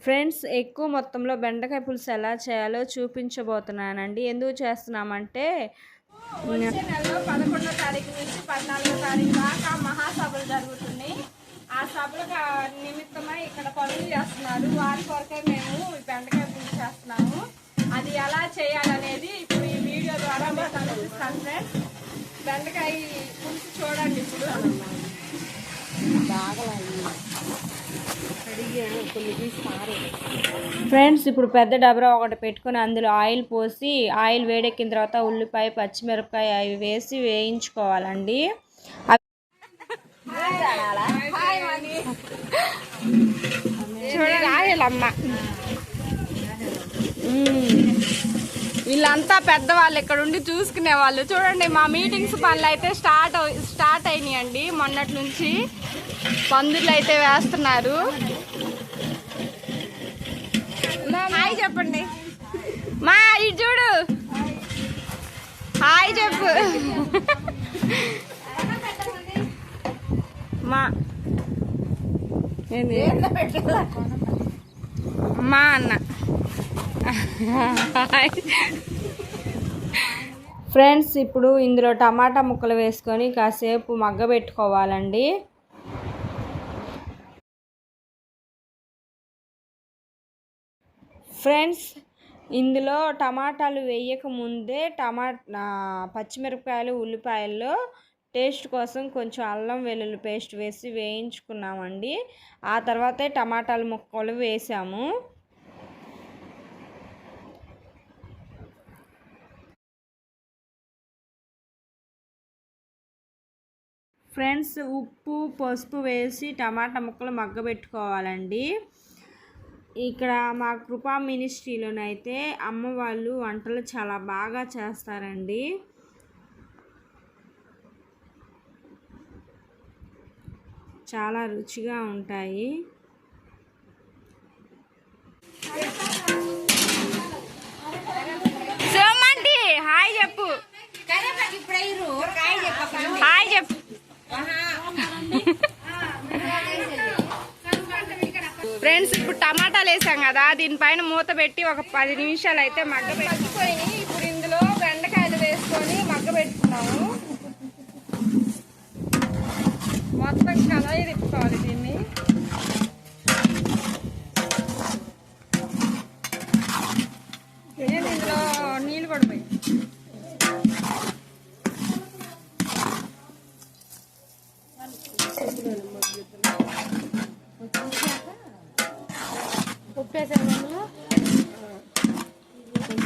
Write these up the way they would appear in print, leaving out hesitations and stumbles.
Friends, ఎక్కువ మొత్తంలో బెండకాయ పులుసు ఎలా చేయాలో చూపించబోతున్నానండి. ఎందుకు చేస్తున్నామంటే వచ్చే నెలలో 11వ తారీఖు నుంచి 14వ తారీఖు దాకా మహాసభలు జరుగుతున్నాయి. ఆ సభలకు నిమిత్తమై ఇక్కడ పనులు చేస్తున్నారు. వారి కొరకే మేము బెండకాయ పులుసు చేస్తున్నాము. అది ఎలా చేయాలనేది ఇప్పుడు ఈ వీడియో ద్వారా మీకు చూపిస్తాను ఫ్రెండ్స్. బెండకాయ పులుసు చూడండి. ఇప్పుడు ఫ్రెండ్స్, ఇప్పుడు పెద్ద డబరా ఒకటి పెట్టుకొని అందులో ఆయిల్ పోసి, ఆయిల్ వేడెక్కిన తర్వాత ఉల్లిపాయ, పచ్చిమిరపకాయ అవి వేసి వేయించుకోవాలండి. వీళ్ళంతా పెద్దవాళ్ళు ఇక్కడ ఉండి చూసుకునే వాళ్ళు. చూడండి, మా మీటింగ్స్ పనులు అయితే స్టార్ట్ అయినాయండి. మొన్నటి నుంచి పందులు అయితే వేస్తున్నారు. హాయ్ చెప్పండి మా, ఇటు చూడు, హాయ్ చెప్పు మా. ఏంది మా అన్న. ఫ్రెండ్స్, ఇప్పుడు ఇందులో టమాటా ముక్కలు వేసుకొని కాసేపు మగ్గబెట్టుకోవాలండి. ఫ్రెండ్స్, ఇందులో టమాటాలు వేయక ముందే పచ్చిమిరపకాయలు, ఉల్లిపాయల్లో టేస్ట్ కోసం కొంచెం అల్లం వెల్లుల్లి పేస్ట్ వేసి వేయించుకున్నామండి. ఆ తర్వాతే టమాటాల ముక్కలు వేసాము. ఫ్రెండ్స్, ఉప్పు, పసుపు వేసి టమాటా ముక్కలు మగ్గబెట్టుకోవాలండి. ఇక్కడ మా కృపా మినిస్ట్రీలోనైతే అమ్మ వాళ్ళు వంటలు చాలా బాగా చేస్తారండి. చాలా రుచిగా ఉంటాయి. హాయ్ చెప్పు, హాయ్ చెప్పు. ఫ్రెండ్స్, ఇప్పుడు టమాటాలు వేసాం కదా, దీనిపైన మూత పెట్టి ఒక 10 నిమిషాలు అయితే మగ్గబెట్టుకొని ఇప్పుడు ఇందులో బెండకాయలు వేసుకొని మగ్గబెట్టుకున్నాము. మొత్తం కలయి తిప్పుకోవాలి దీన్ని. ఇందులో నీళ్ళు కూడా పోయి ఉప్పేసాను.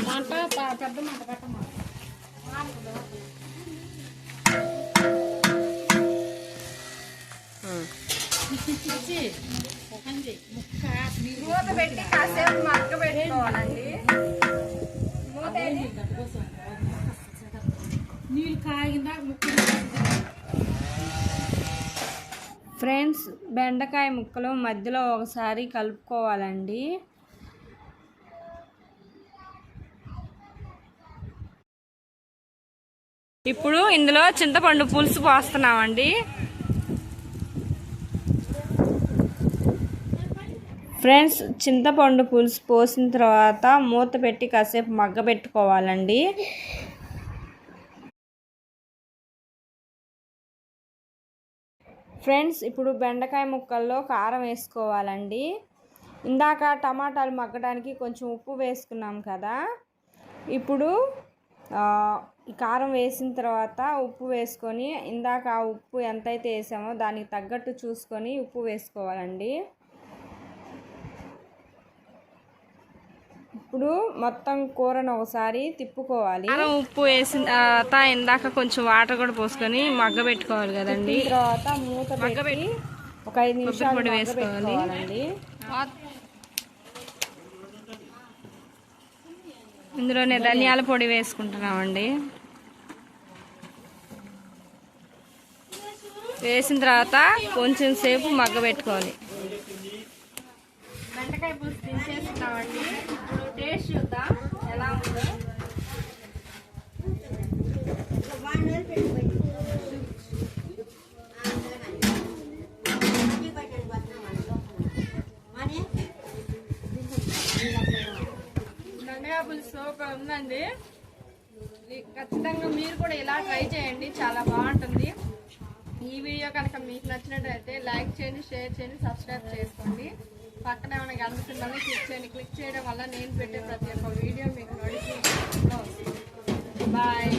మంట పెద్ద మంట పెట్టమాట. మూత పెట్టి కాసేపు మగ్గ పెట్టుకోవాలండి. నీళ్ళు కాగిందా ముక్క. ఫ్రెండ్స్, బెండకాయ ముక్కలు మధ్యలో ఒకసారి కలుపుకోవాలండి. ఇప్పుడు ఇందులో చింతపండు పులుసు పోస్తున్నామండి. ఫ్రెండ్స్, చింతపండు పులుసు పోసిన తర్వాత మూత పెట్టి కాసేపు మగ్గబెట్టుకోవాలండి. ఫ్రెండ్స్, ఇప్పుడు బెండకాయ ముక్కల్లో కారం వేసుకోవాలండి. ఇందాక టమాటాలు మగ్గడానికి కొంచెం ఉప్పు వేసుకున్నాం కదా, ఇప్పుడు కారం వేసిన తర్వాత ఉప్పు వేసుకొని, ఇందాక ఆ ఉప్పు ఎంతైతే వేసామో దానికి తగ్గట్టు చూసుకొని ఉప్పు వేసుకోవాలండి. ఇప్పుడు మొత్తం కూరను ఒకసారి తిప్పుకోవాలి. ఉప్పు వేసిన తర్వాత ఇందాక కొంచెం వాటర్ కూడా పోసుకొని మగ్గబెట్టుకోవాలి కదండి. తర్వాత మూత పెట్టి ఒక 5 నిమిషాలు వేసుకోవాలండి. ఇందులోనే ధనియాల పొడి వేసుకుంటున్నామండి. వేసిన తర్వాత కొంచెం సేపు మగ్గబెట్టుకోవాలి. బెండకాయ పులుసు తీసేస్తున్నామండి. ఇప్పుడు టేస్ట్ చూద్దాం ఎలా ఉందో. పులుసు సూపర్ ఉందండి. ఖచ్చితంగా మీరు కూడా ఇలా ట్రై చేయండి, చాలా బాగుంటుంది. ఈ వీడియో కనుక మీకు నచ్చినట్లయితే లైక్ చేయండి, షేర్ చేయండి, సబ్స్క్రైబ్ చేసుకోండి. పక్కన ఏమైనా గంట సింబల్ని క్లిక్ చేయండి. క్లిక్ చేయడం వల్ల నేను పెట్టే ప్రతి ఒక్క వీడియో మీకు నోటిఫికేషన్లో వస్తుంది. బాయ్.